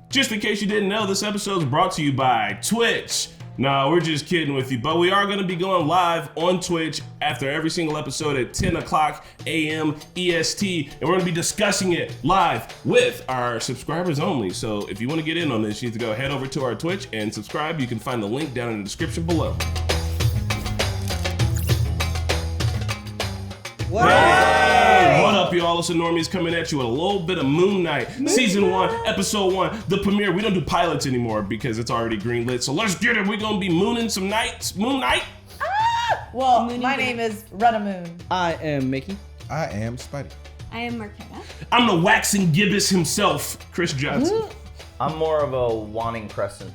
Just in case you didn't know, this episode is brought to you by Twitch. Nah, we're just kidding with you, but we are going to be going live on Twitch after every single episode at 10 o'clock a.m. EST, and we're going to be discussing it live with our subscribers only. So if you want to get in on this, you need to go head over to our Twitch and subscribe. You can find the link down in the description below. Hey, what up, y'all? It's the Normies coming at you with a little bit of Moon Knight, Season 1, Episode 1, the premiere. We don't do pilots anymore because it's already greenlit, so let's get it. We're gonna be mooning some nights. Moon Knight? Well, my name is Retta Moon. I am Mickey. I am Spidey. I am Marquetta. I'm the waxing gibbous himself, Chris Johnson. I'm more of a waning crescent.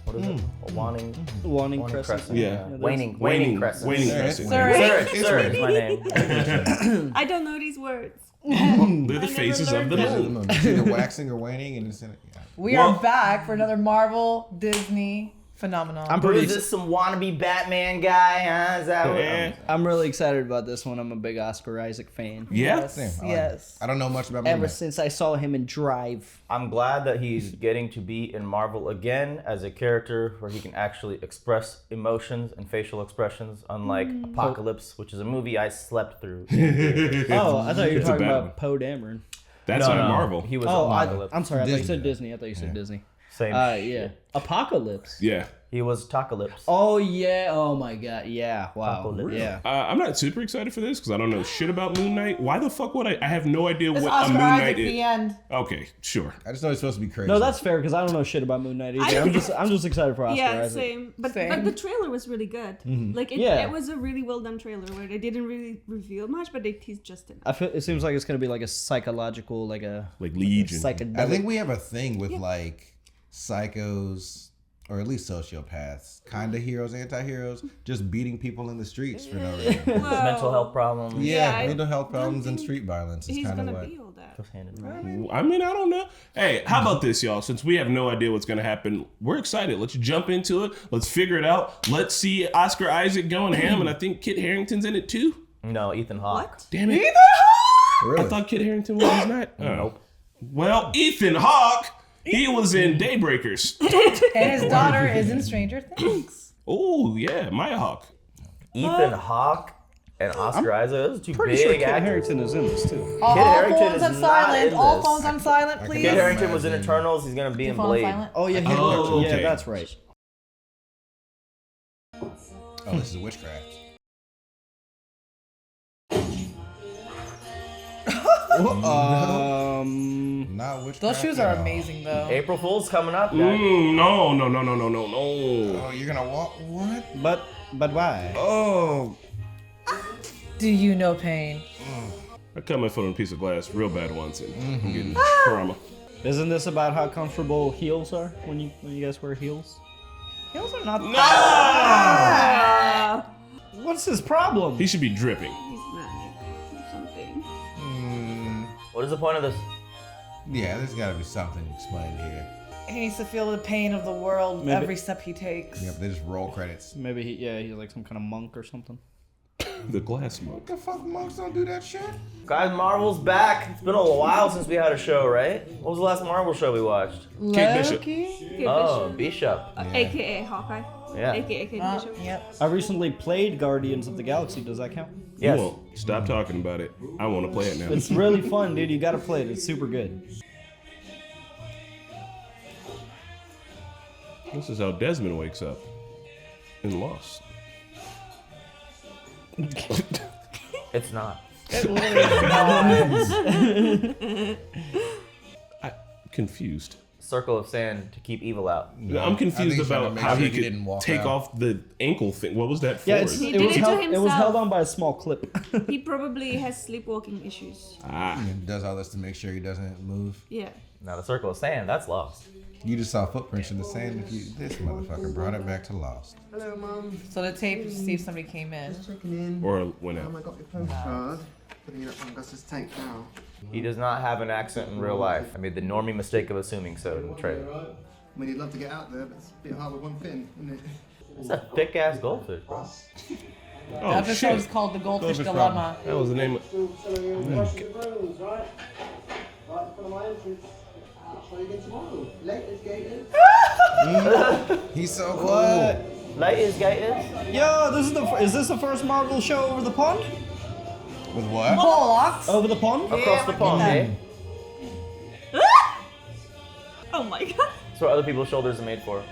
What is it? A waning crescent. Yeah. Waning crescent. Waning crescent. Sir is my name. I don't know these words. They're the faces of the moon. It's either waxing or waning, and it's in it. Yeah. We are back for another Marvel Disney phenomenon. I'm Who is this, some wannabe Batman guy? Huh? Is that what? I'm really excited about this one. I'm a big Oscar Isaac fan. Yeah? Same, I like Yes. it. I don't know much about Moon Ever Knight. since I saw him in Drive. I'm glad that he's getting to be in Marvel again as a character where he can actually express emotions and facial expressions, unlike Apocalypse, which is a movie I slept through. Oh, I thought you were It's a talking bad about one. Poe Dameron. That's not Marvel. He was Oh, Apocalypse. I'm sorry. I thought you said Disney. Disney. I thought you said Disney. Same. Yeah. Apocalypse. Yeah. He was Apocalypse. Oh, yeah. Oh, my God. Yeah. Wow. Apocalypse. Yeah. I'm not super excited for this because I don't know shit about Moon Knight. Why the fuck would I? I have no idea It's what a Oscar Moon Isaac Knight the is. end. Okay, sure. I just know he's supposed to be crazy. No, that's fair because I don't know shit about Moon Knight either. I'm just excited for Oscar Yeah, Isaac. same. But Same. the trailer was really good. Like Yeah. it was a really well done trailer where they didn't really reveal much, but they teased just enough. I feel it seems like it's gonna be like a psychological, like a Like Legion. psychedelic. I think we have a thing with like psychos, or at least sociopaths, kind of heroes, anti-heroes, just beating people in the streets for no reason. Mental health problems. Yeah, I mental health problems and think street violence is He's kind of gonna what. be all that. I mean, I don't know. Hey, how about this, y'all? Since we have no idea what's going to happen, we're excited. Let's jump into it. Let's figure it out. Let's see Oscar Isaac going ham, and I think Kit Harington's in it too. No, Ethan Hawke. What? Damn it. Really? I thought Kit Harington was not. Oh. Nope. Well, Ethan Hawke, he was in Daybreakers. And his daughter is in Stranger Things. Oh, yeah, Maya Hawke. Ethan Hawke and Oscar Isaac. Those are two Pretty sure big Kit actors. Harrington is in this too. All Harrington phones is on not silent. in All this. phones on silent, please. Kit Harington was in Eternals. He's gonna be in Phone on Blade. silent. Oh yeah, Oh, okay. yeah, that's right. Oh, this is witchcraft. Not witchcraft. Those shoes at are all. amazing, though. April Fool's coming up. Guys. No. Oh, you're gonna walk? What? But why? Oh, Do you know pain? I cut my foot on a piece of glass real bad once, and I'm getting trauma. Isn't this about how comfortable heels are when you guys wear heels? Heels are not. What's his problem? He should be dripping. He's manic or something. What is the point of this? yeah. There's got to be something explained here. He needs to feel the pain of the world Maybe- every step he takes. Yep, they just roll credits. Maybe he's like some kind of monk or something. The glass monk. What the fuck, monks don't do that shit? Guys, Marvel's back. It's been a while since we had a show, right? What was the last Marvel show we watched? Kate Bishop. Loki? Oh, Bishop. AKA Hawkeye. Yeah. AKA Kate Bishop. Yep. I recently played Guardians of the Galaxy. Does that count? You Yes. won't. Stop talking about it. I want to play it now. It's really fun, dude. You gotta play it. It's super good. This is how Desmond wakes up in Lost. It's not. It literally is not. I'm confused. Circle of sand to keep evil out. I'm confused he's trying to about make how sure he he didn't could walk take out. off the ankle thing. What was that for? Yeah, He it did was it to held. It was himself. held on by a small clip. He probably has sleepwalking issues. And does all this to make sure he doesn't move. Yeah. Now the circle of sand, that's lost. You just saw footprints in the sand. This motherfucker brought it back to Lost. Hello, Mum. So the tape to see if somebody came in. Just checking in. Or went I out. got your postcard. Putting it up on Gus's tank now. He does not have an accent in real life. I made the normie mistake of assuming so in the trailer. I mean, you'd love to get out there, but it's a bit hard with one fin, isn't it? It's a thick ass goldfish, bro. The Oh episode is shit! called The Goldfish Goldfish Dilemma. That was the name of. play again tomorrow. Latest gators. He's so cool. What? Latest Gators. Yo, is this the first Marvel show over the pond? With what? Bullocks. Over the pond? Across the pond, eh? Oh my god. That's what other people's shoulders are made for.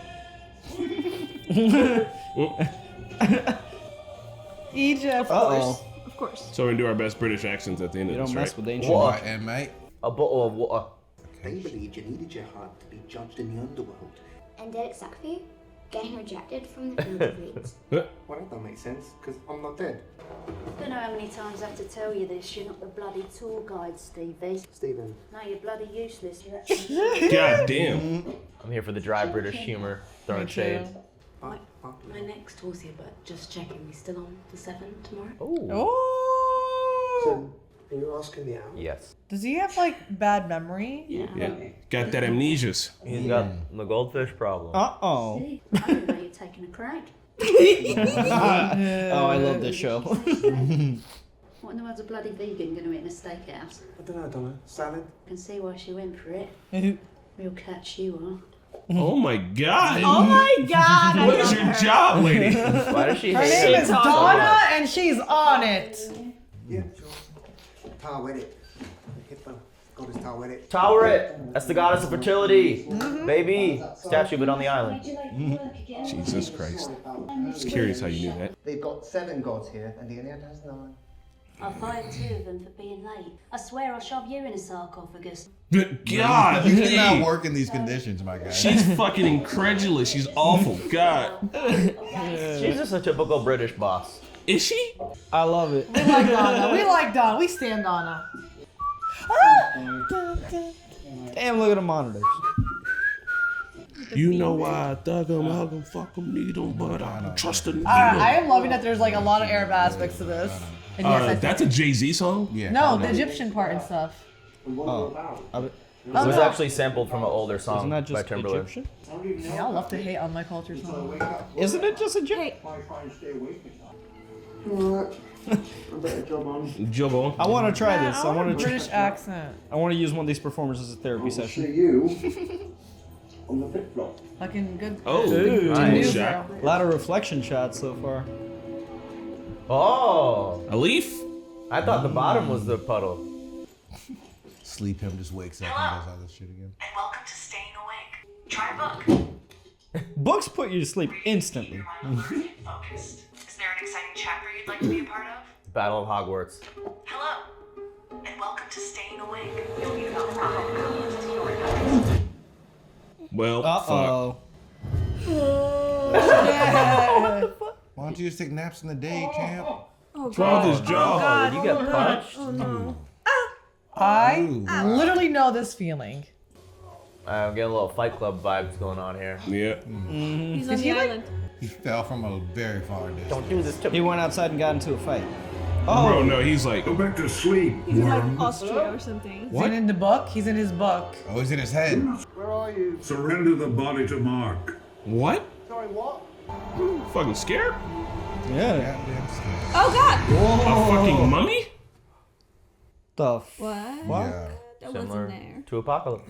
Egypt. Uh-oh. Of course. So we're gonna do our best British accents at the end You of don't this, mess right? with ancient. What? Right, and mate. A bottle of water. They believed you needed your heart to be judged in the underworld. And did it suck for you? Getting rejected from the field reads. Well, that don't make sense, because I'm not dead. I don't know how many times I have to tell you this. You're not the bloody tour guide, Stevie. Stephen. No, you're bloody useless. You're God damn. I'm here for the dry British humor, throwing shade. My next tour's here, but just checking. We still on for 7 tomorrow? Ooh. Oh. So, are you asking me out? Yes. Does he have like bad memory? Yeah. Yeah. Got that amnesias. He's got the goldfish problem. Uh-oh. See? I didn't know you're taking a crack. Oh, I love this show. What in the world's a bloody vegan going to eat in a steakhouse? I don't know. Salad? I can see why she went for it. Real catch you are. Oh my god. Oh my god. I What is love your her. job, lady? Why does she Her hate name it is so Donna, much? and she's on it. Yeah, sure. Towel it. Hit the goddess towel it. Tower it. That's the goddess of fertility. Baby. Statue, but on the island. Jesus Christ. I'm just curious how you knew that. They've got 7 gods here, and the Iliad has 9. I fired 2 of them for being late. I swear I'll shove you in a sarcophagus. God, You cannot work in these conditions, my guy. she's fucking incredulous. She's awful. God. She's just a typical British boss. Is she? I love it. We like Donna. We like Donna. We stand Donna. Damn, look at the monitors. You know why I thug him, hug him, fuck him, need him, but I don't trust him. I am loving that there's like a lot of Arab aspects to this. And yes, I That's a Jay-Z song? Yeah. no, the Egyptian part and stuff. Oh. It was actually sampled from an older Isn't song that by just Timberlake. Egyptian? Y'all love to hate on my culture song. Isn't it just Egyptian? Hey, Alright. I better job on. Juggle. I want to try this. I want a British accent. I want to use one of these performances as a therapy session. you on the flip flop. Fucking good. Oh, Dude. nice New shot. girl. A lot of reflection shots so far. Oh. A leaf? I thought the bottom was the puddle. Sleep him just wakes up and does all this shit again. And welcome to Staying Awake. Try a book. Books put you to sleep instantly. Your mind alert and focused. Is there an exciting chapter you'd like to be a part of? Battle of Hogwarts. Hello. And welcome to Staying Awake. You'll be found codes to your guidance. Well, Uh-oh. Why don't you just take naps in the day, champ? oh fuck. Wrong god. with his jaw. God. Did you get punched? Oh no. I Ooh. literally know this feeling. I'm getting a little Fight Club vibes going on here. Yeah. He's on Is the he like- island. He fell from a very far distance. Don't do this to He me. went outside and got into a fight. Bro, no, he's like, back to sleep, He's in like Austria or something. He's in the book. He's in his book. Oh, he's in his head. Where are you? Surrender the body to Mark. what? Sorry, what? Fucking scared? Yeah. Goddamn scared. Oh god. A fucking mummy? The What? Yeah. That Similar wasn't there. to Apocalypse.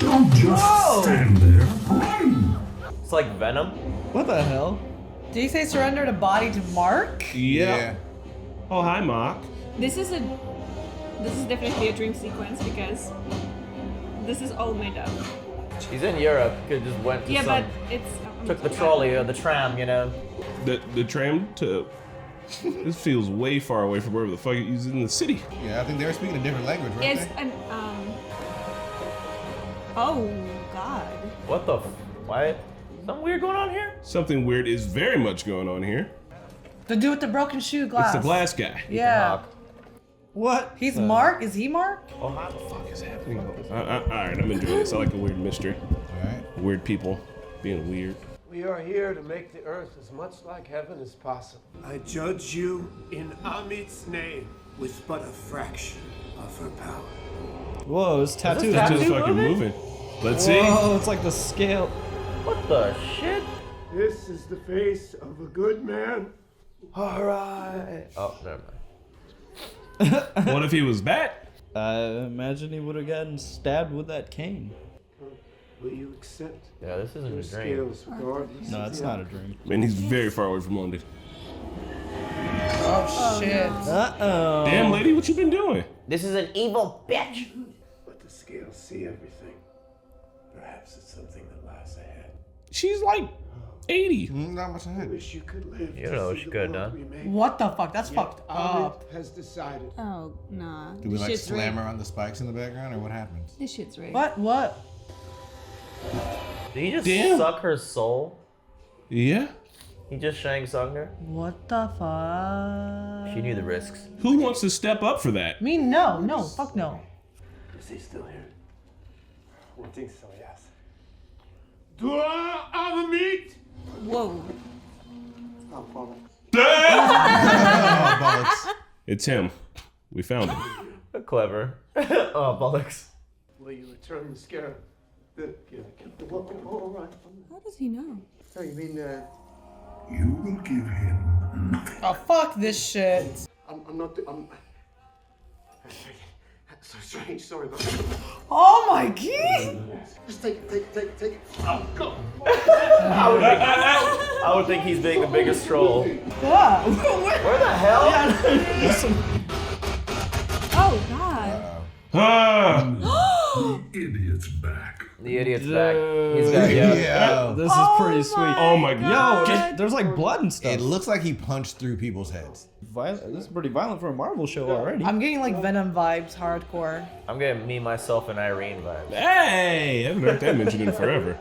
Don't just stand there. Run! It's like Venom. What the hell? Did he say surrender the body to Mark? Yeah. Oh, hi, Mark. This is definitely a dream sequence because this is all made up. He's in Europe. Could just went to Yeah, some. but it's Took the trolley or the tram, you know. The tram to... This feels way far away from wherever the fuck he's in the city. Yeah, I think they were speaking a different language, weren't It's they? an Oh god. What the? Why? Something weird going on here? Something weird is very much going on here. The dude with the broken shoe glass. It's the glass guy. Yeah. Hawke. What? He's Mark? Is he Mark? Oh, hi. What the fuck is happening? Alright, I'm enjoying this. I like a weird mystery. Alright. Weird people being weird. We are here to make the earth as much like heaven as possible. I judge you in Amit's name with but a fraction of her power. Whoa, it's tattooed. That's just Tattoo fucking moving. Let's see. Whoa, it's like the scale. What the shit? This is the face of a good man. All right. Oh, never mind. What if he was bad? I imagine he would have gotten stabbed with that cane. Will you accept? Yeah, this isn't your a dream. Scales regardless No, of it's the not a outcome? dream. Man, he's very far away from London. Oh shit. Uh-oh. Damn, lady, what you been doing? This is an evil bitch. But the scales see everything. Perhaps it's something that lies ahead. She's like 80. Not much ahead. Wish you could live. You don't know what she could have done. What the fuck? That's fucked up. Has decided. Oh, nah. Do we This like shit's slam rigged. her on the spikes in the background, or what happens? This shit's rigged. What? Did he just Damn. suck her soul? Yeah. He just Shang Tsunged her? What the fuck? She knew the risks. Who wants to step up for that? Me, no, fuck no. Is he still here? I think so, yes. Do I have a meat? Whoa. Oh, Father. Oh, bollocks. It's him. We found him. Clever. Oh, bollocks. Will you return the scarab? All right. How does he know? Oh, you mean, You will give him nothing. Oh, fuck this shit. I'm not, I'm... So strange, sorry about that. Oh my god! Just take it. Oh, go! I would think he's being the biggest troll. Yeah. Where the hell? Oh, God. Ah! Idiot's back. The idiot's back. He's got Yeah. This is pretty sweet. Oh my god. Yo, there's like blood and stuff. It looks like he punched through people's heads. This is pretty violent for a Marvel show already. I'm getting like Venom vibes, hardcore. I'm getting me, myself, and Irene vibes. Hey! I haven't heard that mentioned in forever.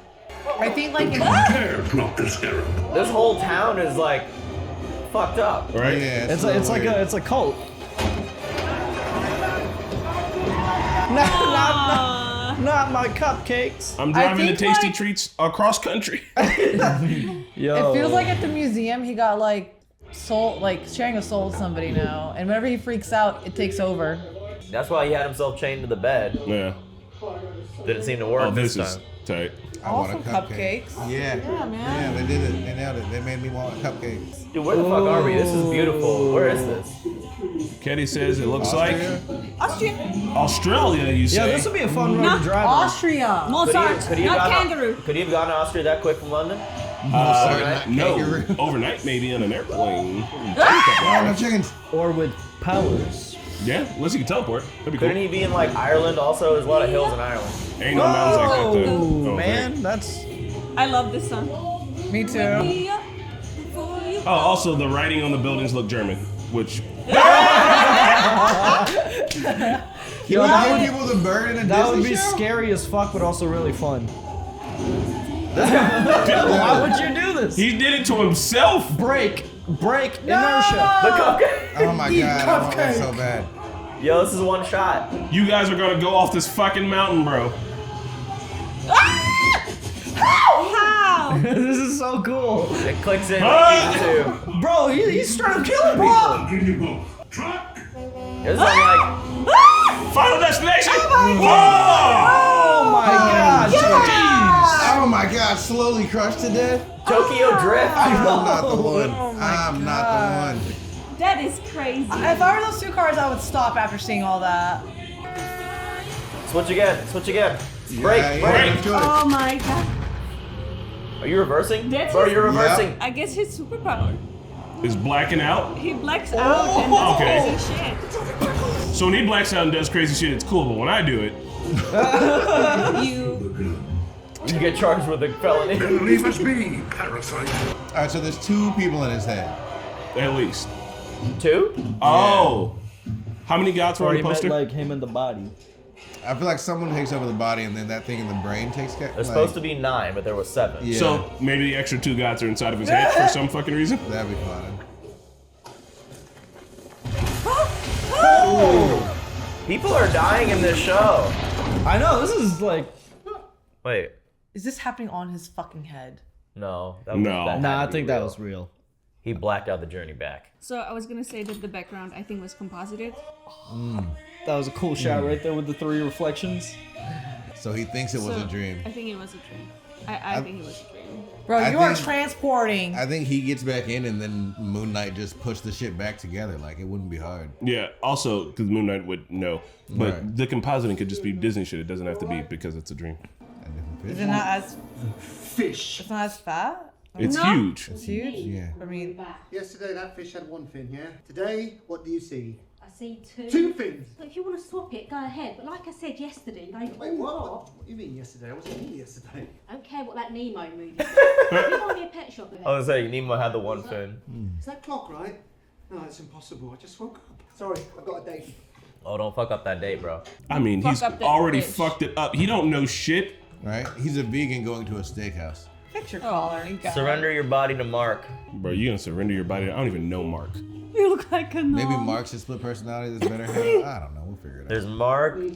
I think like Dare drop the scarab. This whole town is like fucked up. Right? Yeah, It's so like weird. it's a cult. Not my cupcakes. I'm driving to think, Tasty like- Treats across country. Yo. it feels like at the museum he got like soul, like sharing a soul with somebody now, and whenever he freaks out, it takes over. That's why he had himself chained to the bed. Yeah. Didn't seem to work Oh, this this is time. tight. I want a Also cupcake. cupcakes. Yeah. Yeah, man. Yeah, they did it. They nailed it. They made me want a cupcake. Dude, where the fuck are we? This is beautiful. Where is this? Ketty says it looks Austria? Austria. like Australia, you say? Yeah, this would be a fun road to drive on. Austria. Mozart, Could he have not gotten- kangaroo. Could he have gone to Austria that quick from London? No. Kangaroo. Overnight, maybe on an airplane. Oh, no chickens. Or with powers. Yeah, unless he can teleport. That'd be cool. Couldn't he be in like Ireland also? There's a lot of hills in Ireland. Ain't no mountains like that, though. Oh, Oh, man, that's... I love this song. Me too. Oh, also the writing on the buildings look German, which Yo, How many people the bird in a that would Disney be show? scary as fuck, but also really fun. Why would you do this? he did it to himself. Break inertia. The cupcake. Oh my god, I want that so bad. Yo, this is one shot. You guys are gonna go off this fucking mountain, bro. How? This is so cool. It clicks in Ah! too. Bro, he's straight up killing people. Give you both. Truck. This is like Final destination. Oh my god. Oh my god, slowly crushed to death. Tokyo Drift. I'm not the one. Oh my I'm not God. the one. That is crazy. If I were those two cars, I would stop after seeing all that. Switch again. Switch again. Break. Yeah, Break. yeah, let's do it. Oh my God. Are you reversing? That's Bro, his- you're reversing. I guess his superpower. Is blacking out. He blacks out and does Okay. crazy shit. So when he blacks out and does crazy shit, it's cool. But when I do it, You get charged with a felony. Leave us be, parasite. Alright, so there's two people in his head. at least. Two? Oh. How many gods were Or on he the meant poster? like him in the body. I feel like someone takes over the body and then that thing in the brain takes care. There's supposed to be 9, but there was 7. Yeah. So maybe the extra 2 gods are inside of his head for some fucking reason. That'd be fun. People are dying in this show. I know, this is like... Wait. Is this happening on his fucking head? No. Nah, I think that was real. He blacked out the journey back. So I was gonna say that the background I think was composited. That was a cool shot right there with the 3 reflections. So he thinks it was a dream. I think it was a dream. I think it was a dream. Bro, I you are think- transporting. I think he gets back in and then Moon Knight just pushed the shit back together. Like, it wouldn't be hard. Yeah, also, because Moon Knight would know. But Right. the compositing could just be Disney shit. It doesn't have to be because it's a dream. Is it not as Fish. It's not as fat? It's No. huge. It's huge? Yeah. I mean, Yesterday that fish had one fin, yeah? Today, what do you see? I see two. Two fins! Look, if you want to swap it, go ahead. But like I said yesterday, they Wait, all what? got. What do you mean yesterday? I wasn't here yesterday. I don't care what that Nemo movie said. You buy me a pet shop with I was saying Nemo had the one fin. Is that clock right? No, it's impossible. I just woke up. Sorry, I've got a date. Oh, don't fuck up that date, bro. I mean, Fuck he's up that already bitch. fucked it up. He don't know shit. Right? He's a vegan going to a steakhouse. fix your collar. You got Surrender your body to Mark. Bro, you gonna surrender your body? I don't even know Mark. You look like a Maybe nom. Mark's a split personality that's better handled. I don't know. We'll figure it out. There's Mark, and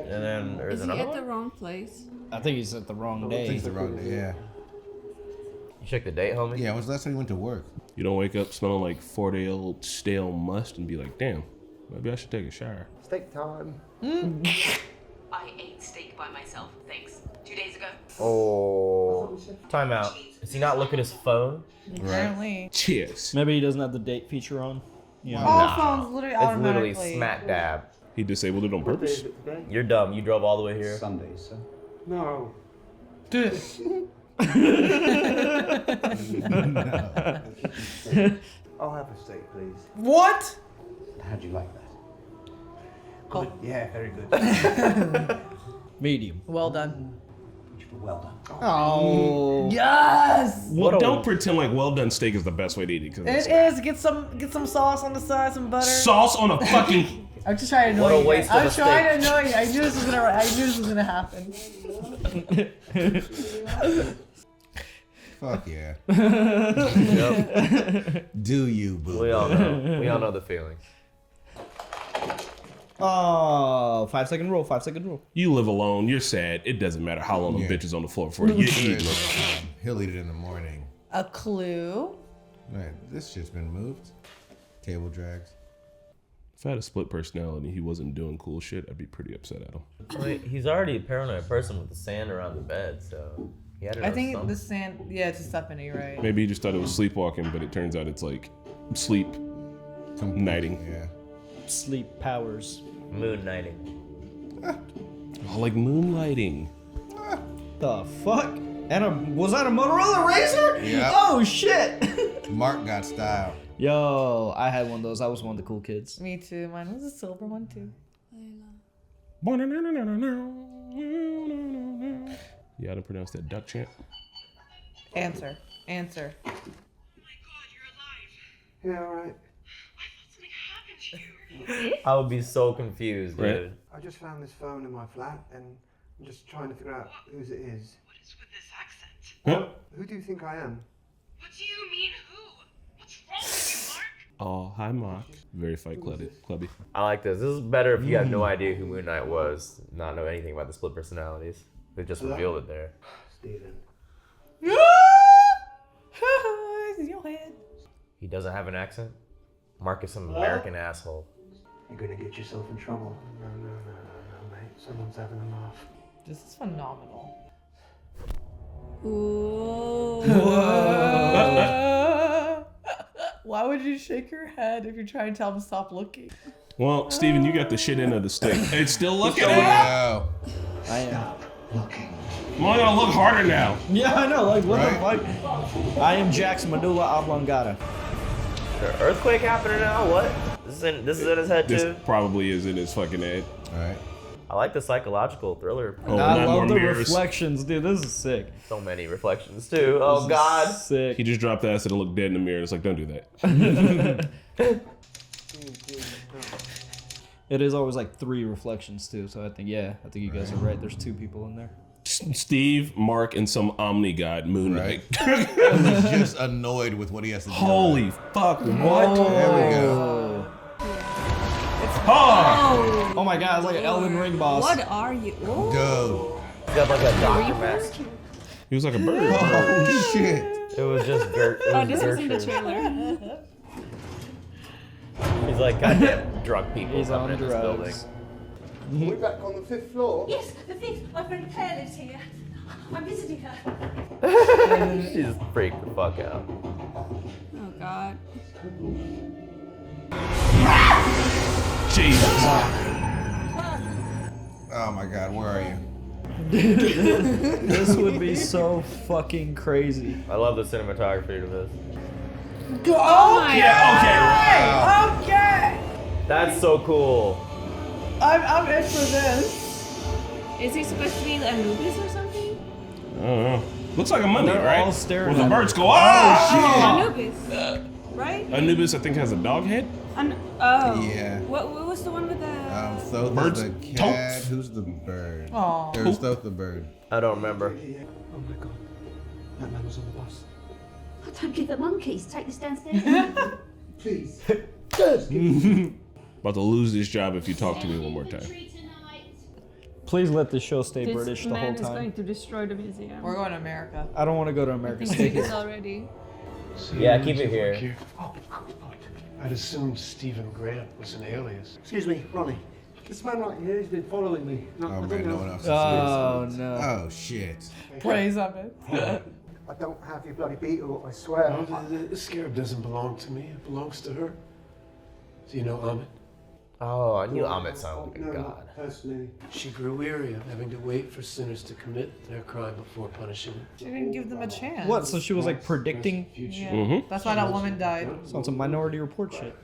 then there's Is he another at the one. wrong place? I think he's at the wrong I day. think it's the wrong day. Yeah. You check the date, homie? Yeah, when's the last time you went to work? You don't wake up smelling like 4-day-old stale must and be like, damn, maybe I should take a shower. Steak time. I ate steak by myself, thanks. 2 days ago. Oh. Time out. Does he not look at his phone? Apparently. Cheers. Maybe he doesn't have the date feature on. Yeah. All phones literally It's literally automatically. smack dab. He disabled it on What day purpose. is it today? You're dumb. You drove all the way here. Sunday, sir. No. I'll have a steak, please. What? How'd you like that? Good. Yeah, very good. Medium. Well done. Well done. Oh. Yes. Well, don't pretend like well done steak is the best way to eat it. Cause It is. Get some sauce on the side, some butter. sauce on a fucking. I'm just trying to What annoy a you. waste I'm of a trying to steak. annoy you. I knew this was gonna happen. Fuck yeah. Yep. Do you, boo? We all know. We all know the feelings. Oh, 5 second rule. 5 second rule. You live alone. You're sad. It doesn't matter how long Yeah. a bitch is on the floor for. You eat. He'll eat it in the morning. A clue. Right, this shit's been moved. Table drags. If I had a split personality, he wasn't doing cool shit, I'd be pretty upset at him. Wait, he's already a paranoid person with the sand around the bed, so he had to I know think something. the sand. Yeah, it's a Stephanie, right? Maybe he just thought it was sleepwalking, but it turns out it's like sleep nighting. Yeah. Sleep powers. Moon nighting. Oh, like moonlighting. The fuck? And was that a Motorola Razr? Yep. Oh shit! Mark got style. Yo, I had one of those. I was one of the cool kids. Me too. Mine was a silver one too. Yeah, I didn't pronounce that duck chant. Answer. Answer. Yeah, alright. I would be so confused, Right. dude. I just found this phone in my flat and I'm just trying to figure out whose it is. What is with this accent? Huh? Who do you think I am? What do you mean who? What's wrong with you, Mark? Oh, hi, Mark. Very Fight Clubby. I like this. This is better if you have no idea who Moon Knight was, not know anything about the split personalities. They just revealed it there. Steven. It's in your head. He doesn't have an accent? Mark is some American asshole. You're gonna get yourself in trouble. No, mate. Someone's having a laugh. This is phenomenal. Ooh. Why would you shake your head if you're trying to tell him to stop looking? Well, Steven, you got the shit end of the stick. It's still looking at Wow. I am. I'm only gonna look harder now. Yeah, I know. Like, what Right. the fuck? I am Jack's medulla oblongata. The earthquake happening now? What? This is in his head This too? probably is in his fucking head. All right. I like the psychological thriller. Oh, I not more love the mirrors. reflections, dude. This is sick. So many reflections too. Oh god. Sick. He just dropped the acid and looked dead in the mirror. It's like, don't do that. It is always like 3 reflections too. So I think you guys are right. There's 2 people in there. Steve, Mark, and some Omni god, Moon Knight. Right. He's just annoyed with what he has to do. Holy fuck, what? There we go. Oh! Oh my god, it's like an Elden Ring boss. What are you? Ooh. Go. He's got like a doctor mask. He was like a bird. Oh shit. It was just Gert. Oh, this was in the trailer. He's like, goddamn drunk people He's coming on in this building. drugs. We're back on the 5th floor. Yes, the fifth. My friend Claire lives here. I'm visiting her. She just freaked the fuck out. Oh god. Jesus. Oh my god, where are you? This would be so fucking crazy. I love the cinematography to this. Oh my Yeah, Okay. That's so cool. I'm in for this. Is he supposed to be Anubis or something? I don't know. Looks like a mummy, They're right? all staring Where the at birds me. go, oh, Anubis. Right? shit! Anubis, I think, has a dog head. Oh. Yeah. What was the one with the... Thoth Birds? is the cat. Totes? Who's the bird? Aw. There's Thoth the bird. I don't remember. Oh my god. That man was on the bus. Oh, don't give the monkeys. Take this downstairs. Please. About to lose this job if you talk to me one more time. Please let this show stay This British the man whole is going time. to destroy the museum. We're going to America. I don't want to go to America. I Stay think here. he's already. Yeah, keep it here. Oh, I'd assumed Stephen Grant was an alias. Excuse me, Ronnie. This man right here has been following me. No, Oh I don't man, no know. one else. Oh no. Oh shit. Praise of it. I don't have your bloody beetle, I swear. No, the scarab doesn't belong to me. It belongs to her. Do you know Amit? Oh, I knew Amit sounded like a No, god. not personally. She grew weary of having to wait for sinners to commit their crime before punishing them. She didn't give them a chance. What? So she was like predicting? Yeah. That's why that woman died. Sounds some Minority Report shit.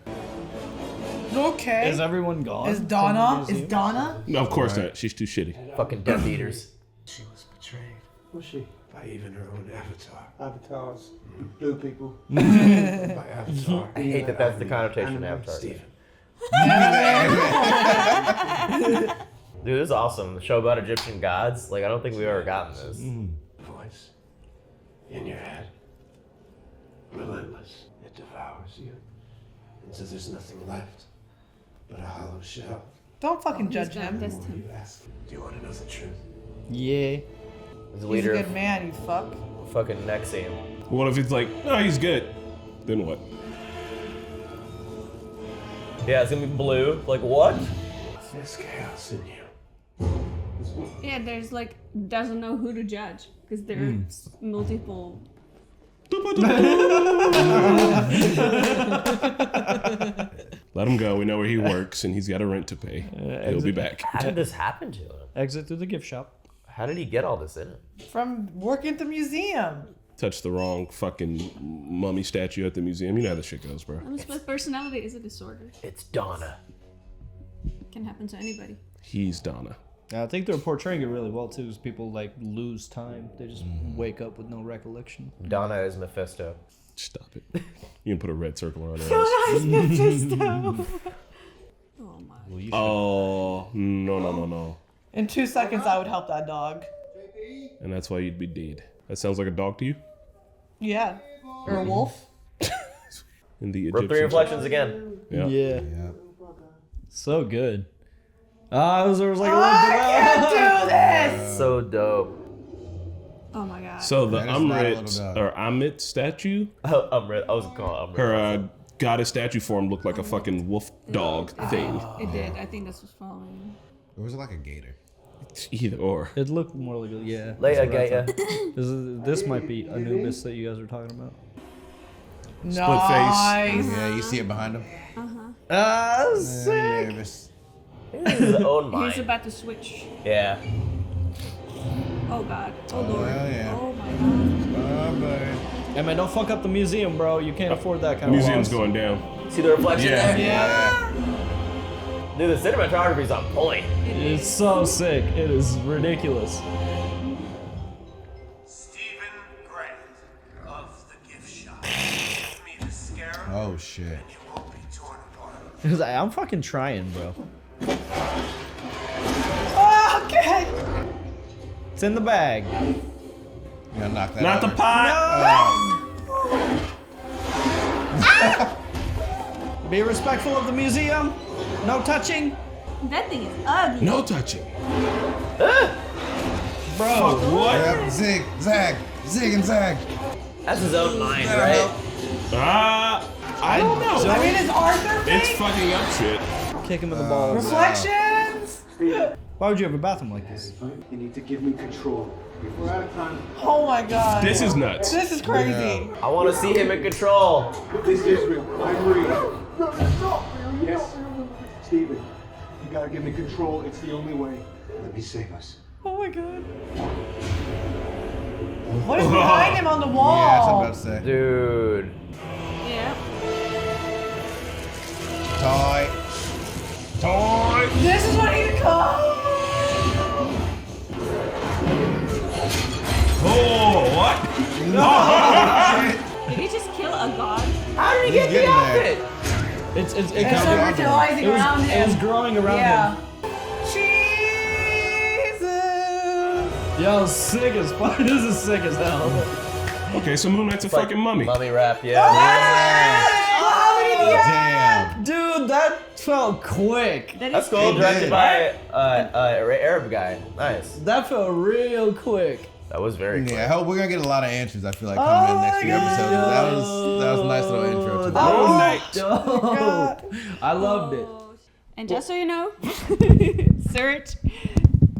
Okay. Is everyone gone? Is from Donna? the Is museum? Donna? No, of course not. She's too shitty. Fucking Death Eaters. She was betrayed Was she? by even her own avatar. Avatars. Blue people. By avatar. I hate that that's the connotation of Animal Avatar. Stephen. Dude, this is awesome. The show about Egyptian gods. Like, I don't think we've ever gotten this. Voice in your head. Relentless. It devours you. Until there's nothing left but a hollow shell. Don't fucking judge him. You ask, do you want to know the truth? Yeah. He's the He's a leader good of man, you fuck. fucking Nexium. What if it's like, no, he's good? Then what? Yeah, it's gonna be blue. Like, what? There's chaos in you. Yeah, there's like, doesn't know who to judge. Because there's multiple. Let him go. We know where he works, and he's got a rent to pay. He'll be back. How did this happen to him? Exit through the gift shop. How did he get all this in him? From working at the museum. Touched the wrong fucking mummy statue at the museum. You know how this shit goes, bro. Split personality is a disorder. It's Donna. Can happen to anybody. He's Donna. I think they're portraying it really well too. Is people like lose time? They just wake up with no recollection. Donna is Mephisto. Stop it. You can put a red circle around her So eyes. nice, Mephisto. Oh my. Oh, no. In 2 seconds, I would help that dog. And that's why you'd be dead. That sounds like a dog to you? Yeah. Or a wolf. In the We're Egyptian three reflections again. Yeah. Yeah. So good. I was like, I can't do this. So dope. Oh my god. So the That is not a little Amrit dog. or Amit statue, Amrit. I was calling Amrit. her goddess statue form looked like a fucking wolf dog thing. It did. I think this was following. Or was it like a gator? Either or. It looked more like yeah. Leia that's what I Gaia. thought. This might be Anubis that you guys were talking about. Nice. Yeah, you see it behind him. Ah, Sick. He's his own mind. He's about to switch. Yeah. Oh god. Oh lord. hell yeah. Oh my god. Hey man, don't fuck up the museum, bro. You can't afford that kind Museum's of loss. going down. See the reflection there? Yeah. Dude, the cinematography's on point. It's so sick. It is ridiculous. Stephen Grant of the gift shop. Give me the scarab, Oh shit. and you won't be torn apart. He was like, I'm fucking trying, bro. Okay. It's in the bag. You gotta knock that Not out. the pot! Be respectful of the museum. No touching. That thing is ugly. No touching. Bro. What? Yep, zig, zag, zig and zag. That's his own mind, right? I don't know. I mean, it's Arthur It's fake? fucking up shit. Kick him in the balls. Reflections. Why Why would you have a bathroom like this? You need to give me control. If we're out of time, Oh my god. This is nuts. This is crazy. I want to see him in control. this is real. I'm real. Yes, Steven, you gotta give me control. It's the only way. Let me save us. Oh my god. What is behind him on the wall? Yeah, that's what I'm about to say. Dude. Yeah. Toy. This is what he called. Oh, what? Did he just kill a god? How did he get the getting outfit? It's It's fertilizing around him. It was growing around Yeah. him. Jesus. Yo, sick as fuck. This is sick as hell. Okay, so Moon Knight's a fucking mummy. Mummy rap, yeah. Damn. Dude, that felt quick. That's cool. Directed by Arab guy. Nice. That felt real quick. That was very quick. Yeah, I hope we're gonna get a lot of answers. I feel like coming in next few episodes. That was a nice little intro to That Moon was Knight. dope. I loved it. And just so you know, Serge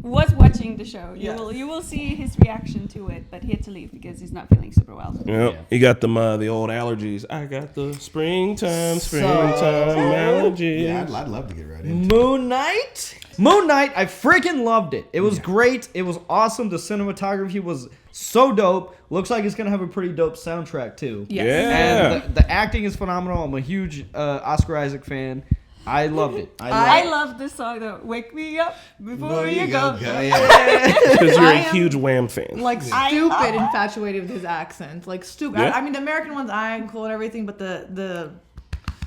was watching the show. You will see his reaction to it, but he had to leave because he's not feeling super well. Yep. He got them the old allergies. I got the springtime allergies. Yeah, I'd love to get right into it. Moon Knight. Moon Knight, I freaking loved it. It was great. It was awesome. The cinematography was so dope. Looks like it's gonna have a pretty dope soundtrack too. Yes. Yeah. And the acting is phenomenal. I'm a huge Oscar Isaac fan. I loved it. I love this song though. Wake me up before you go. Because you're a huge Wham fan. Like stupid infatuated with his accent. Like stupid. Yeah. I mean the American ones I'm cool and everything, but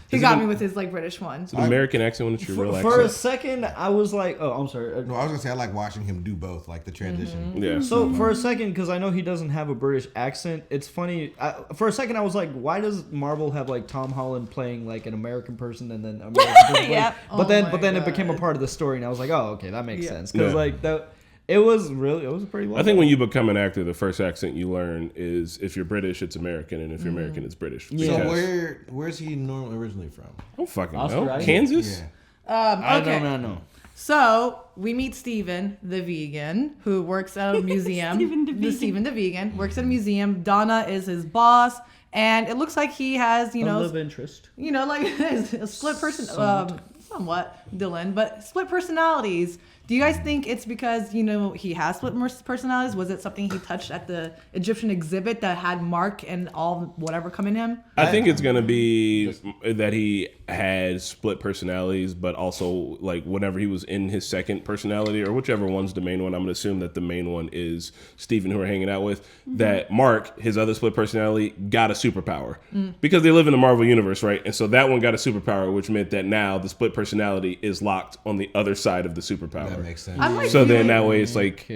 he got me with his like British one. It's an American accent when it's your real accent. For a second, I was like, oh, I'm sorry. No, I was gonna say I like watching him do both, like the transition. Yeah. So for a second, because I know he doesn't have a British accent, it's funny. For a second, I was like, why does Marvel have like Tom Holland playing like an American person and then American person? Yep. But then it became a part of the story, and I was like, oh, okay, that makes sense. Because like that. It was pretty well. I think when you become an actor, the first accent you learn is if you're British, it's American, and if you're American, it's British. So where's he normally originally from? I don't fucking Oscar know. Isaac? Kansas? Yeah. I Okay. don't know. So we meet Steven, the vegan, who works at a museum. Steven the vegan works at a museum. Donna is his boss, and it looks like he has, A love interest. like a split person, somewhat Dylan, but split personalities. Do you guys think it's because, he has split personalities? Was it something he touched at the Egyptian exhibit that had Mark and all whatever come in him? I think it's going to be that he had split personalities, but also, like, whenever he was in his second personality, or whichever one's the main one, I'm going to assume that the main one is Steven, who we're hanging out with, that Mark, his other split personality, got a superpower. Because they live in the Marvel Universe, right? And so that one got a superpower, which meant that now the split personality is locked on the other side of the superpower. That makes sense. So then that way it's like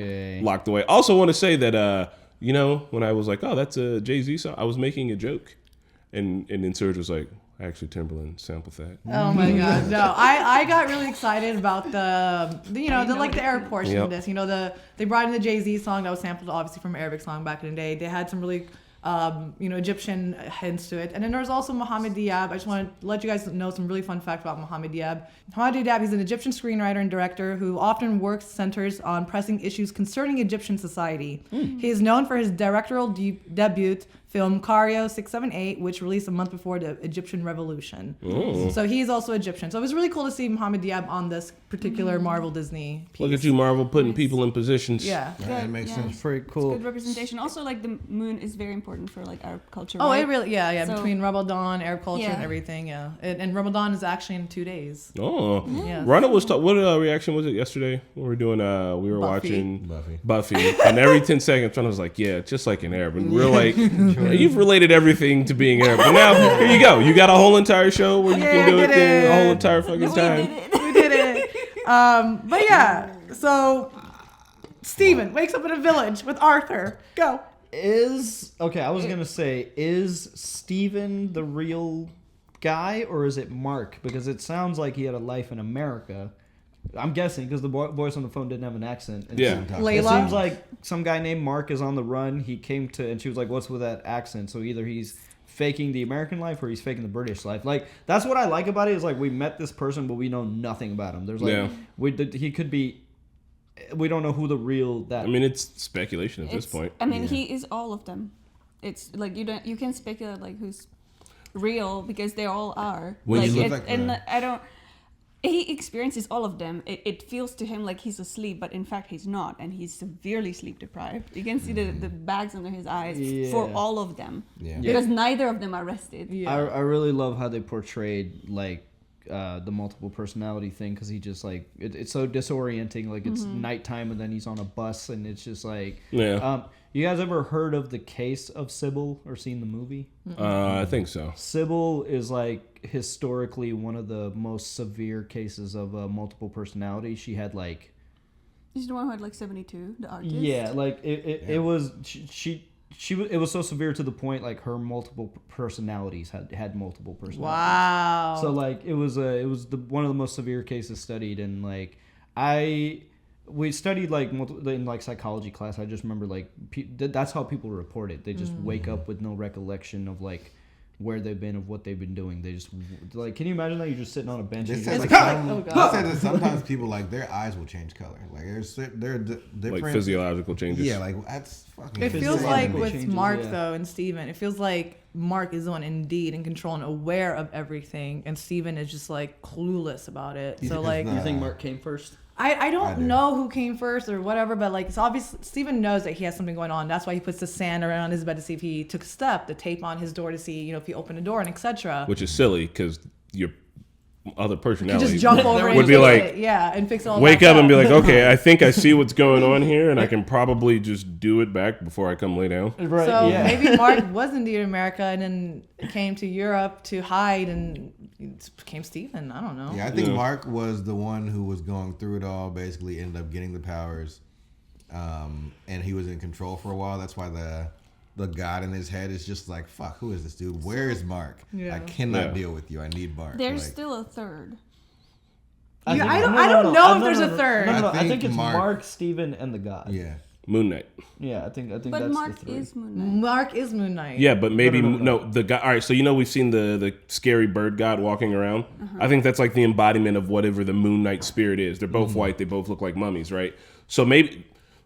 locked away. Also want to say that when I was like, oh, that's a Jay-Z song, I was making a joke, and then Serge was like, actually Timberland sampled that. Oh my god, no! I got really excited about the Arab portion of this. They brought in the Jay-Z song that was sampled obviously from an Arabic song back in the day. They had some really Egyptian hints to it. And then there's also Mohamed Diab. I just want to let you guys know some really fun facts about Mohamed Diab. Mohamed Diab, he's an Egyptian screenwriter and director who often centers on pressing issues concerning Egyptian society. He is known for his directorial debut film Cairo 678, which released a month before the Egyptian Revolution. So he's also Egyptian. So it was really cool to see Mohamed Diab on this particular Marvel Disney piece. Look at you, Marvel, putting people in positions. Yeah. That makes sense. Pretty cool. It's good representation. Also, like the moon is very important for like Arab culture. Oh, right? it really, So- between Ramadan, Arab culture, Yeah. and everything, and Ramadan is actually in 2 days. Oh, Yeah. Rana was what reaction was it yesterday? We were doing we were Buffy. watching Buffy, and every 10 seconds, Rana was like, "Yeah, just like in Arab," and we're like, "You've related everything to being Arab." But now here you go, you got a whole entire show where you can do it the whole entire fucking time. We did it. But yeah, so Steven wakes up in a village with Arthur. Go. I was gonna say, is Steven the real guy or is it Mark? Because it sounds like he had a life in America. I'm guessing because the voice on the phone didn't have an accent. And Yeah. It Layla? seems like some guy named Mark is on the run. He came to, and she was like, "What's with that accent?" So either he's faking the American life or he's faking the British life. Like that's what I like about it. Is like we met this person, but we know nothing about him. There's like he could be we don't know who the real that. I mean, it's speculation at this point. I mean, he is all of them. It's like you can speculate like who's real because they all are. When you look He experiences all of them. It feels to him like he's asleep, but in fact he's not, and he's severely sleep deprived. You can see the bags under his eyes for all of them, because neither of them are rested. I really love how they portrayed like the multiple personality thing, because he just like it's so disorienting. Like it's nighttime and then he's on a bus, and it's just like you guys ever heard of the case of Sybil or seen the movie? I think so. Sybil is like historically one of the most severe cases of multiple personality. She had like... She's the one who had like 72, the artist. Yeah, like it was... It was so severe to the point like her multiple personalities had multiple personalities. Wow. So like it was one of the most severe cases studied, and like we studied like in like psychology class. I just remember like that's how people report it. They just wake up with no recollection of like where they've been, of what they've been doing. They just like, can you imagine that you're just sitting on a bench? They And said you're like, just like, that sometimes people like their eyes will change color. Like they're different. Like physiological changes. Yeah, like that's fucking. It feels like with changes, Mark though and Steven, it feels like Mark is the one indeed in control and aware of everything, and Steven is just like clueless about it. So like, you think Mark came first? I don't know who came first or whatever, but like it's obvious Steven knows that he has something going on. That's why he puts the sand around his bed to see if he took a step, the tape on his door to see, you know, if he opened a door and etc. Which is silly because your other personality just jump over would be like, and fix all. Wake up and be like, okay, I think I see what's going on here, and I can probably just do it back before I come lay down. Right. So maybe Mark was indeed in America and then came to Europe to hide and became Steven. I don't know. Yeah, I think Mark was the one who was going through it all, basically ended up getting the powers, and he was in control for a while. That's why the god in his head is just like, fuck, who is this dude? Where is Mark? I cannot deal with you. I need Mark. There's still a third. I don't know if there's a third. No, I think it's Mark, Steven, and the god. Yeah. Moon Knight. Yeah, I think But that's Mark the three. is Moon Knight. Mark is Moon Knight. Yeah, but maybe No. the guy. All right, so you know we've seen the scary bird god walking around. I think that's like the embodiment of whatever the Moon Knight spirit is. They're both white. They both look like mummies, right? So maybe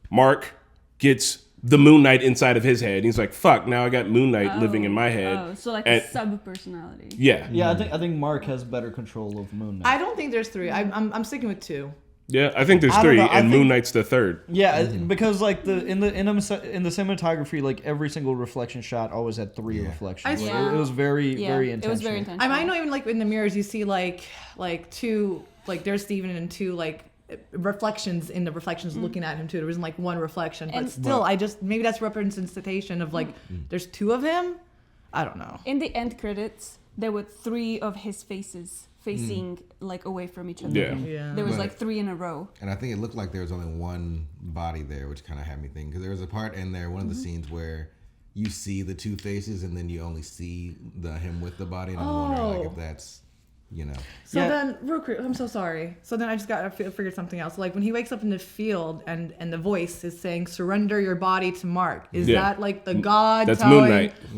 Mark gets the Moon Knight inside of his head. He's like, fuck, now I got Moon Knight living in my head. Oh, so like a sub-personality. Yeah. Yeah, I think Mark has better control of Moon Knight. I don't think there's three. I'm sticking with two. Yeah, I think there's I don't three, know, I and think- Moon Knight's the third. Yeah, because like in the cinematography, like every single reflection shot always had three reflections. I Like, saw- it was very intentional. It was very intentional. I know even like in the mirrors you see like two, like there's Steven and two like reflections in the reflections looking at him too. There isn't like one reflection, but And- still I just maybe that's representation of like there's two of him. I don't know. In the end credits, there were three of his faces facing like away from each other. Yeah. There was But- like three in a row. And I think it looked like there was only one body there, which kind of had me thinking. Because there was a part in there, one of the scenes where you see the two faces and then you only see him with the body. And I'm wondering like if that's, you know. So then, real quick, I'm so sorry. So then I just figured something else. Like when he wakes up in the field and the voice is saying, "Surrender your body to Mark." Is that like the God? That's telling, Moon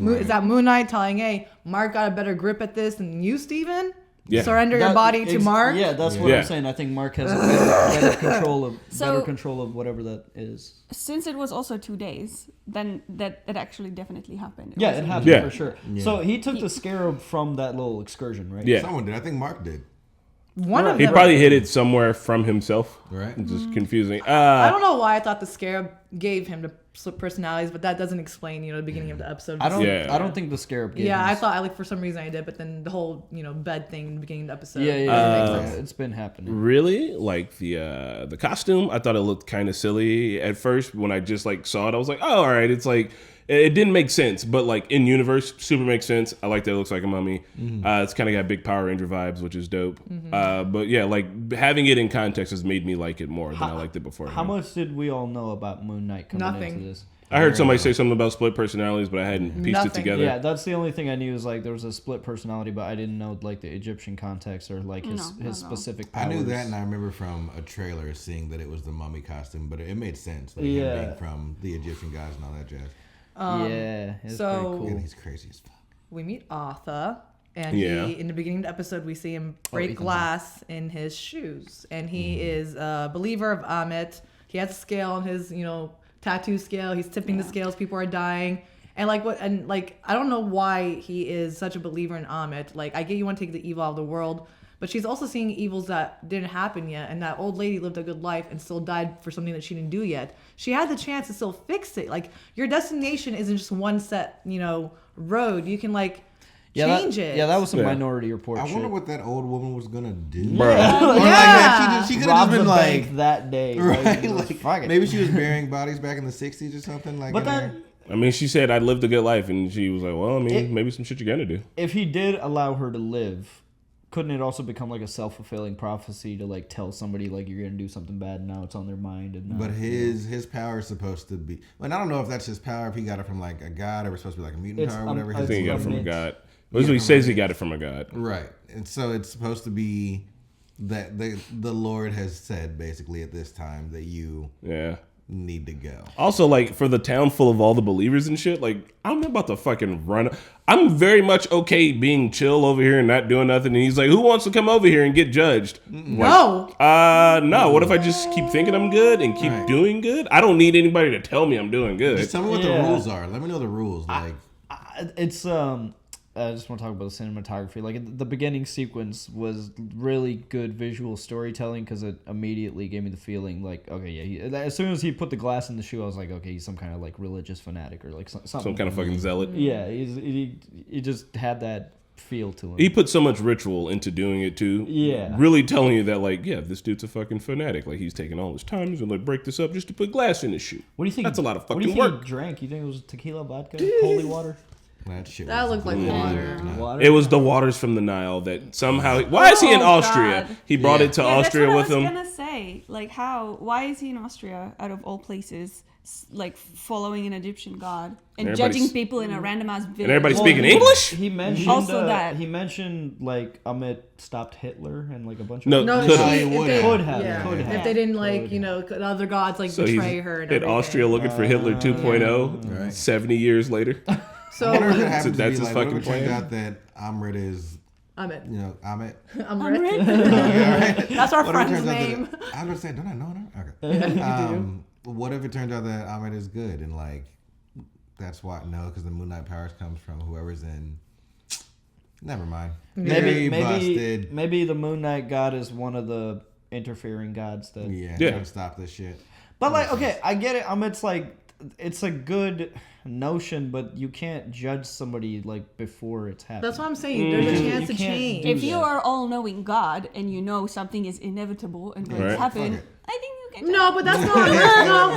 Knight. Is that Moon Knight telling, "Hey, Mark got a better grip at this than you, Steven? Yeah. Surrender your body to Mark." Yeah, that's what Yeah. I'm saying. I think Mark has better So- control of whatever that is. Since it was also 2 days, then that it actually definitely happened. Yeah, it wasn't- happened Yeah. for sure. So he took the scarab from that little excursion, right? Yeah. Someone did. I think Mark did. One of He them. probably hid it somewhere from himself. Right. It's just confusing. I don't know why I thought the scarab gave him the split personalities, but that doesn't explain, the beginning of the episode. I don't. Yeah. I don't think the scarab. Gave Yeah, him I thought like for some reason I did, but then the whole bed thing in the beginning of the episode. Yeah, doesn't make sense. it's been happening. Really? Like the costume, I thought it looked kind of silly at first. When I just like saw it, I was like, oh, all right. It's like it didn't make sense, but like in universe, super makes sense. I like that it looks like a mummy. It's kind of got big Power Ranger vibes, which is dope. But yeah, like having it in context has made me like it more than I liked it before. How much did we all know about Moon Knight coming Nothing. into this? I heard somebody say something about split personalities, but I hadn't pieced it Nothing. together. Yeah, that's the only thing I knew is like there was a split personality, but I didn't know like the Egyptian context or like his specific powers. I knew that, and I remember from a trailer seeing that it was the mummy costume, but it made sense. Like him Yeah. being from the Egyptian gods and all that jazz. Yeah, it's so- pretty cool. And he's crazy as fuck. We meet Arthur, and Yeah. he, in the beginning of the episode, we see him break Ethan glass in his shoes, and he is a believer of Amit, He has a scale on his, tattoo scale. He's tipping the scales. People are dying. And I don't know why he is such a believer in Amit. Like, I get you want to take the evil out of the world, but she's also seeing evils that didn't happen yet. And that old lady lived a good life and still died for something that she didn't do yet. She had the chance to still fix it. Like, your destination isn't just one set, road. You can change it. Yeah, that was some Minority Report. I shit. wonder what that old woman was gonna do. She could have just been like that day, right? Maybe she was burying bodies back in the '60s or something. I mean, she said I lived a good life, and she was like, "Well, I mean, maybe some shit you gotta do." If he did allow her to live, couldn't it also become like a self-fulfilling prophecy to tell somebody you're gonna do something bad and now it's on their mind? And but his power is supposed to be. I don't know if that's his power. If he got it from a god, or it's supposed to be a mutant power, or whatever. I think he got it from a god. He says he got it from a god. Right, and so it's supposed to be that the Lord has said basically at this time that you need to go. Also, for the town full of all the believers and shit, I'm about to fucking run. I'm very much okay being chill over here and not doing nothing. And he's like, who wants to come over here and get judged? No. No. What if I just keep thinking I'm good and keep doing good? I don't need anybody to tell me I'm doing good. Just tell me what the rules are. Let me know the rules. I just want to talk about the cinematography. The beginning sequence was really good visual storytelling because it immediately gave me the feeling as soon as he put the glass in the shoe, I was like, okay, he's some kind of religious fanatic or something. Some kind of fucking zealot. Yeah, he just had that feel to him. He put so much ritual into doing it too. Yeah. Really telling you that this dude's a fucking fanatic. He's taking all his time. He's gonna break this up just to put glass in his shoe. What do you think? That's a lot of fucking work. What do you think he drank? You think it was tequila, vodka, holy water? That looked like water. It was the waters from the Nile that somehow. Why is he in Austria? God. He brought it to Austria with him. I was gonna say, why is he in Austria out of all places, following an Egyptian god and judging people in a random ass village? And everybody speaking English? He mentioned also that he mentioned Amit stopped Hitler and a bunch of no, could have. If they didn't other gods so betray her. And in Austria looking for Hitler 2.0 70 years later. So that's his fucking plan. Turned out that Amrit is Amit. Amit. Amrit. That's our friend's name. I was gonna say, don't I know her? Okay. What if it turns out that Amit is good and that's why? No, because the Moon Knight powers comes from whoever's in. Never mind. Maybe the Moon Knight god is one of the interfering gods that trying to stop this shit. But okay, I get it. It's a good notion, but you can't judge somebody before it's happened. That's what I'm saying. There's a chance to change. If you are all-knowing God and you know something is inevitable and going to happen, I think you can. No, but that's not.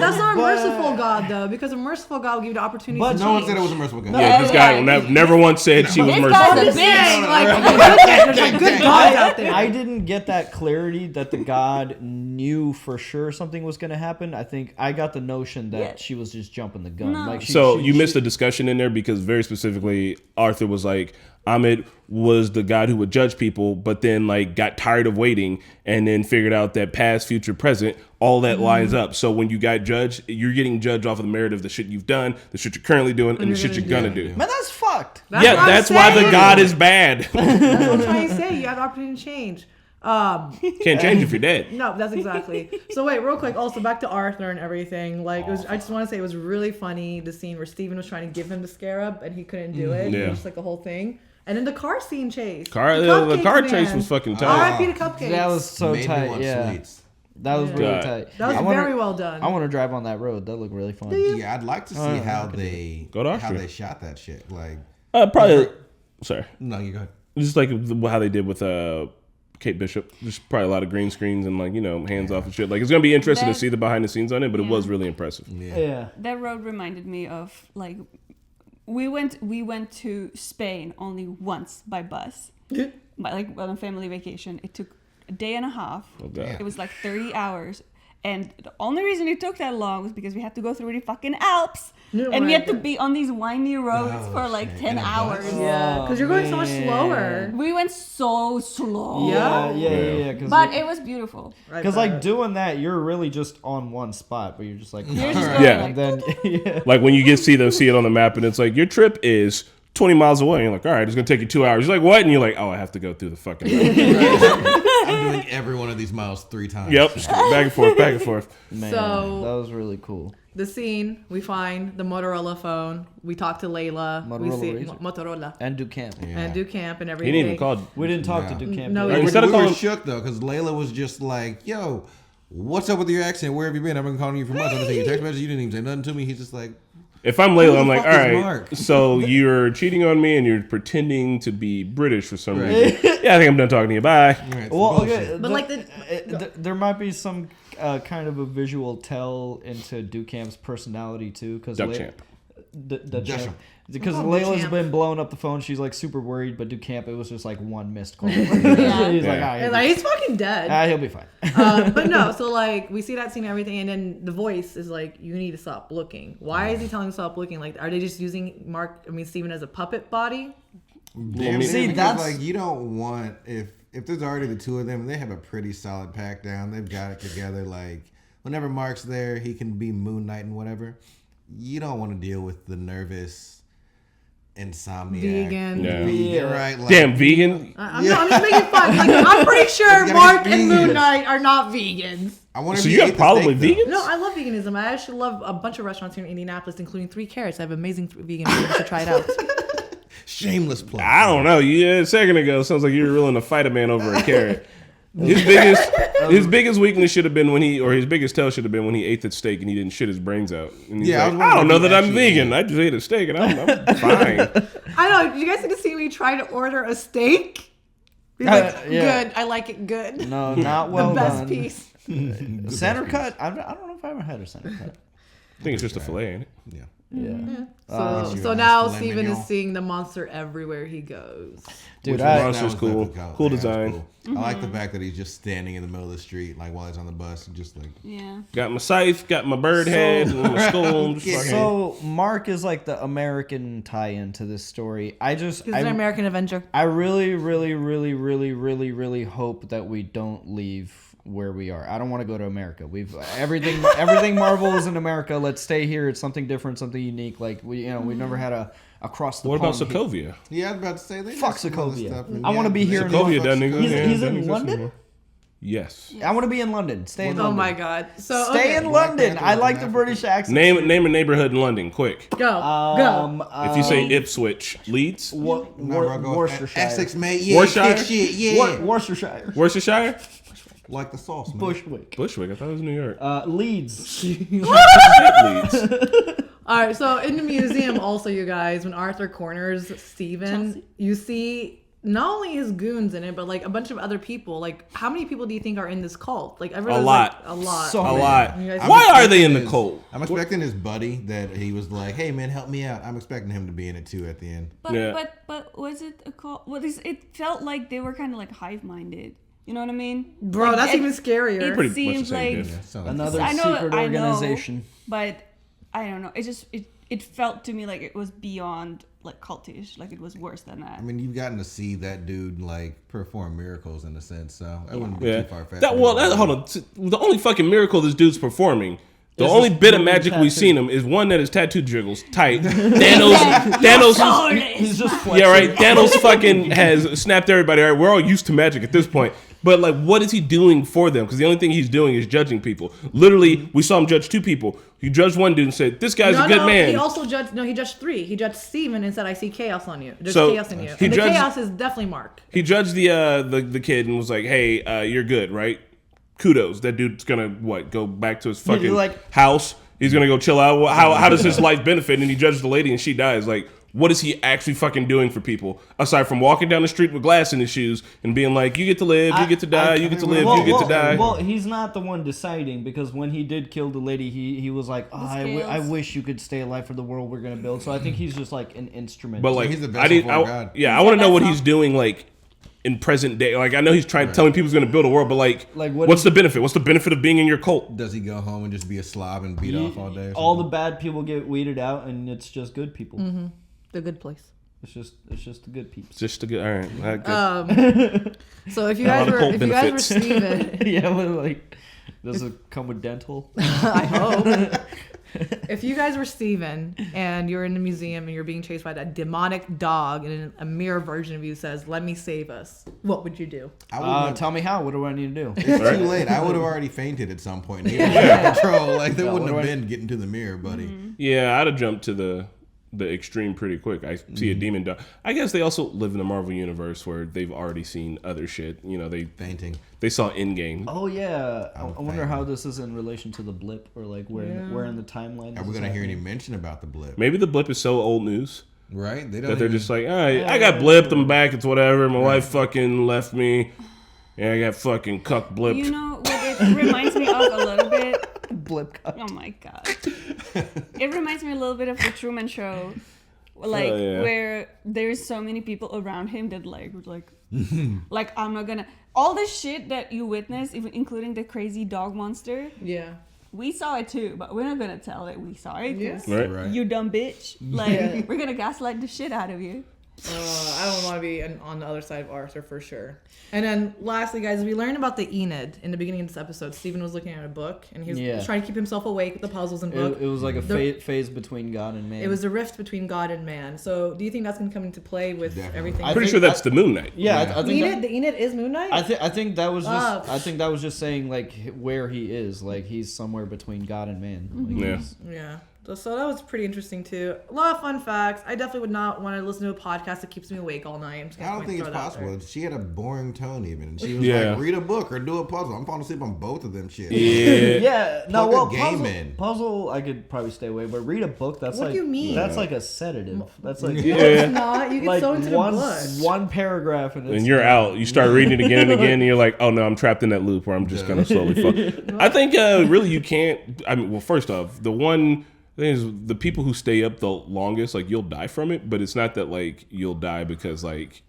That's not a merciful God though, because a merciful God will give you the opportunity. But to no one change. said it was a merciful God. Yeah, this guy never once said she was merciful. There's a good God out there. I didn't get that clarity that the God knew for sure something was going to happen. I think I got the notion that she was just jumping the gun. No. You missed a discussion in there because very specifically Arthur was like, Amit was the god who would judge people, but then got tired of waiting and then figured out that past, future, present, all that lines up. So when you got judged, you're getting judged off of the merit of the shit you've done, the shit you're currently doing, and the shit you're gonna do. Man, that's fucked. That's why the god is bad. That's what I'm trying to say. You have the opportunity to change. Can't change if you're dead. No, that's exactly. So wait, real quick. Also, back to Arthur and everything. I just want to say it was really funny the scene where Steven was trying to give him the scarab and he couldn't do it. Yeah. Just the whole thing. And then the car scene chase. The car chase was fucking tight. R.I.P. to Cupcakes. That was so tight. Yeah. That was really tight. That was very well done. I want to drive on that road. That looked really fun. Yeah, I'd like to see how they shot that shit. Probably. Sorry. No, you go ahead. Just how they did with Kate Bishop. Just probably a lot of green screens and hands off and shit. It's gonna be interesting to see the behind the scenes on it, but it was really impressive. Yeah. That road reminded me of we went to Spain only once by bus. On a family vacation. It took a day and a half. Okay. It was 30 hours. And the only reason it took that long was because we had to go through the fucking Alps. And we had to be on these windy roads for 10 hours. Yeah, because you're going so much slower. We went so slow. Yeah. But it was beautiful. Because doing that, you're really just on one spot, but you're just you're just going yeah. And then when you see it on the map, and it's your trip is 20 miles away. And you're all right, it's gonna take you 2 hours. You're what? And you're oh, I have to go through the fucking road. I'm doing every one of these miles 3 times. Yep, just back and forth, back and forth. Man, So- that was really cool. The scene, we find the Motorola phone. We talk to Layla. We Motorola see Razr. Motorola And Ducamp. and do camp and He everything. didn't even call. We didn't talk Yeah. to Ducamp. No, yet. we Instead of we were calling- shook though, because Layla was just like, "Yo, what's up with your accent? Where have you been? I've been calling you for months. I'm sending you text messages. You didn't even say nothing to me." He's just like, If I'm Layla, I'm the like, fuck all is right, Mark? so you're cheating on me and you're pretending to be British for some reason. Yeah, I think I'm done talking to you. Bye. "Right, Well, bullshit." okay, But like there might be some kind of a visual tell into Ducamp's personality too, because Duchamp. Duchamp. Because Oh, Layla's Duchamp. been blowing up the phone. She's like super worried, but Ducamp, it was just like one missed call. He's like, And, like, he's fucking dead. he'll be fine. But no, so like we see that scene and everything, and then the voice is like, "You need to stop looking." Why is he telling him to stop looking? Like, are they just using Steven as a puppet body? Damn, see, because, that's- like, you don't want if there's already the two of them, they have a pretty solid pack down. They've got it together. Like, whenever Mark's there, he can be Moon Knight and whatever. You don't want to deal with the nervous insomniac. Vegan. Yeah. Vegan, right? Like, Damn, vegan. I'm just making fun. Like, I'm pretty sure gotta Mark get and vegan. Moon Knight are not vegans. I wonder So if you he have ate the problem with steak, though. vegans? No, I love veganism. I actually love a bunch of restaurants here in Indianapolis, including 3 Carrots. I have amazing vegan food. You should try it out. Shameless plug. I don't know. A second ago, sounds like you were willing to fight a man over a carrot. His biggest weakness should have been his biggest tell should have been when he ate the steak and he didn't shit his brains out. And he's Yeah, I like, was I don't wondering know if he that I'm actually vegan. ate. I just ate a steak and I'm fine. I know. Did you guys get to see me try to order a steak? He's like, yeah. good. I like it good. No, not well The best done. piece. Center cut? I don't know if I ever had a center cut. I think it's just a fillet, ain't it? Yeah. Yeah. So now Steven is seeing the monster everywhere he goes. Dude, Which I, monster's That was cool. definitely Cool yeah, that was design. cool. I like the fact that he's just standing in the middle of the street, like while he's on the bus, and just like, Yeah. Got my scythe, got my bird head, and my skull. And just fucking- so Mark is like the American tie-in to this story. He's an American Avenger. I really, really, really, really, really, really hope that we don't leave where we are. I don't want to go to America. Everything Marvel is in America. Let's stay here. It's something different, something unique. Like we've never had a across the. What about pond Sokovia? yeah, I was about to say they Fuck got some other Sokovia. stuff, and I wanna yeah, be here in Sokovia doesn't exist. He's- Yeah, he's doesn't in exist London? anymore. Yes. I want to be in London. Stay in Oh London. my god. So Stay okay. in London. Panther I was like in the Africa. British accent. Name a neighborhood in London, quick. Go. If you say Ipswich, Leeds, No, bro, go with Worcestershire. Essex, mate. Yeah, Worcestershire? kick shit. Yeah, Worcestershire. Worcestershire, like the sauce, man. Bushwick. Bushwick. I thought it was New York. Leeds. Leeds. All right. So in the museum, also, you guys, when Arthur corners Steven, you see not only his goons in it, but like a bunch of other people. Like, how many people do you think are in this cult? Like, A lot. a lot. So A many. lot. You guys- Why are they in the cult? I'm expecting his buddy that he was like, "Hey man, help me out." I'm expecting him to be in it too at the end. But Yeah. but was it a call? It felt like they were kind of like hive minded. You know what I mean? Bro, Like, that's it- even scarier. It Pretty much the seems same like dude. Yeah, sounds like Another I know, secret I know, organization. but I don't know. It felt to me like it was beyond like cultish. Like it was worse than that. I mean, you've gotten to see that dude like perform miracles in a sense, so I wouldn't be Yeah. too far fetched. Hold on. The only fucking miracle this dude's performing. The Is only this bit of really magic we've tattoo? seen him is one that his tattoo jiggles tight. Thanos. He's just flexing. Yeah, right. Thanos fucking has snapped everybody. All right, we're all used to magic at this point. But like, what is he doing for them? Because the only thing he's doing is judging people. Literally, we saw him judge 2 people. He judged one dude and said, "This guy's a good man." He also judged. No, he judged 3. He judged Steven and said, "I see chaos on you. There's So, chaos in you." he And the judged- chaos is definitely Mark. He judged the kid and was like, "Hey, you're good, right? Kudos. That dude's gonna go back to his fucking you're like- house. He's gonna go chill out. How does his life benefit?" And he judged the lady and she dies. Like, what is he actually fucking doing for people aside from walking down the street with glass in his shoes and being like, "You get to live, you get to die, you get to live, you get to die." Well, he's not the one deciding, because when he did kill the lady, he was like, I wish you could stay alive for the world we're gonna build. So I think he's just like an instrument. But like, he's the I vessel didn't. for God. Yeah, I want to know what he's doing. Like. In present day, like I know he's telling people he's going to build a world, but like what's the benefit? What's the benefit of being in your cult? Does he go home and just be a slob and beat off all day? or all the something? bad people get weeded out, and it's just good people. Mm-hmm. The good place. It's just the good people. Just a good. All right. So if you guys were Steven, Yeah, but like, does it come with dental? I hope. If you guys were Steven and you're in the museum and you're being chased by that demonic dog and a mirror version of you says, "Let me save us," what would you do? Tell me how. What do I need to do? It's too late. I would have already fainted at some point. Control. Like there wouldn't have been getting to the mirror, buddy. Yeah, I'd have jumped to the extreme pretty quick. I see a demon dog. I guess they also live in the Marvel universe where they've already seen other shit. You know, they saw Endgame. Oh yeah, I wonder how this is in relation to the blip, or like where in the timeline. Are we gonna hear any mention about the blip? Maybe the blip is so old news, right? They're just like, all right, I got blipped. I'm back. It's whatever. My wife fucking left me. Yeah, I got fucking cuck blipped. You know what it reminds me of a little bit? Blip cuck. Oh my god. It reminds me a little bit of the Truman Show, like where there's so many people around him that like I'm not gonna all the shit that you witness, even including the crazy dog monster. Yeah. We saw it too, but we're not gonna tell that we saw it. Yeah. Right. You dumb bitch. Like we're gonna gaslight the shit out of you. I don't want to be on the other side of Arthur for sure. And then lastly, guys, we learned about the Enid in the beginning of this episode. Steven was looking at a book and he was trying to keep himself awake with the puzzles and book. It was like a phase between God and man. It was a rift between God and man. So do you think that's going to come into play with everything? I'm pretty sure that's the Moon Knight. Yeah, I think the Enid is Moon Knight? I think that was just I think that was just saying like where he is. Like he's somewhere between God and man. Like, yeah. So that was pretty interesting too. A lot of fun facts. I definitely would not want to listen to a podcast that keeps me awake all night. I don't think it's possible. She had a boring tone even. She was like, read a book or do a puzzle. I'm falling asleep on both of them shit. Yeah. No, well, puzzle I could probably stay away, but read a book, that's what like... do you mean? That's like a sedative. That's like... No, it's not. You get like so into the blood. One paragraph and you're out. You start reading it again and again and you're like, oh no, I'm trapped in that loop where I'm just going to slowly fall. I think really you can't... I mean, well, first off, the one... thing is, the people who stay up the longest, like you'll die from it, but it's not that like you'll die because like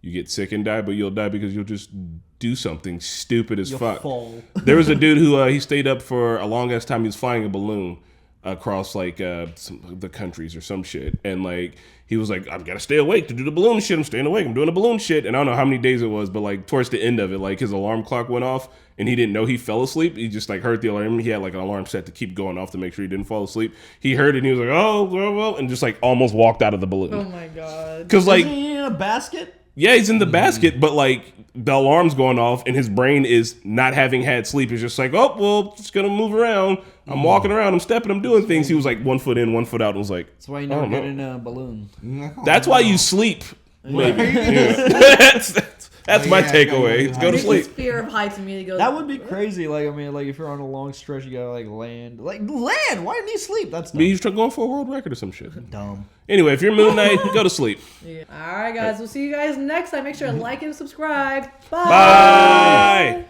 you get sick and die, but you'll die because you'll just do something stupid as fuck. Fall. There was a dude who he stayed up for a long ass time. He was flying a balloon across like the countries or some shit, and like he was like, I've got to stay awake to do the balloon shit. I'm staying awake. I'm doing the balloon shit, and I don't know how many days it was, but like towards the end of it, like his alarm clock went off. And he didn't know he fell asleep. He just like heard the alarm. He had like an alarm set to keep going off to make sure he didn't fall asleep. He heard it and he was like, oh, well, and just like almost walked out of the balloon. Oh my God. Because like, is he in a basket? Yeah, he's in the basket, but like the alarm's going off and his brain is not having had sleep. It's just like, oh, well, just gonna move around. I'm walking around, I'm stepping, I'm doing things. He was like 1 foot in, 1 foot out, and was like, that's why you never get in a balloon. That's why you sleep. Maybe. That's my takeaway. Go to sleep. Fear of heights immediately goes. That would be crazy. Like, I mean, like if you're on a long stretch, you gotta like land. Like land. Why didn't he sleep? That's dumb. He's going for a world record or some shit. Dumb. Anyway, if you're Moon Knight, go to sleep. Yeah. All right, guys. We'll see you guys next time. Make sure to like and subscribe. Bye. Bye.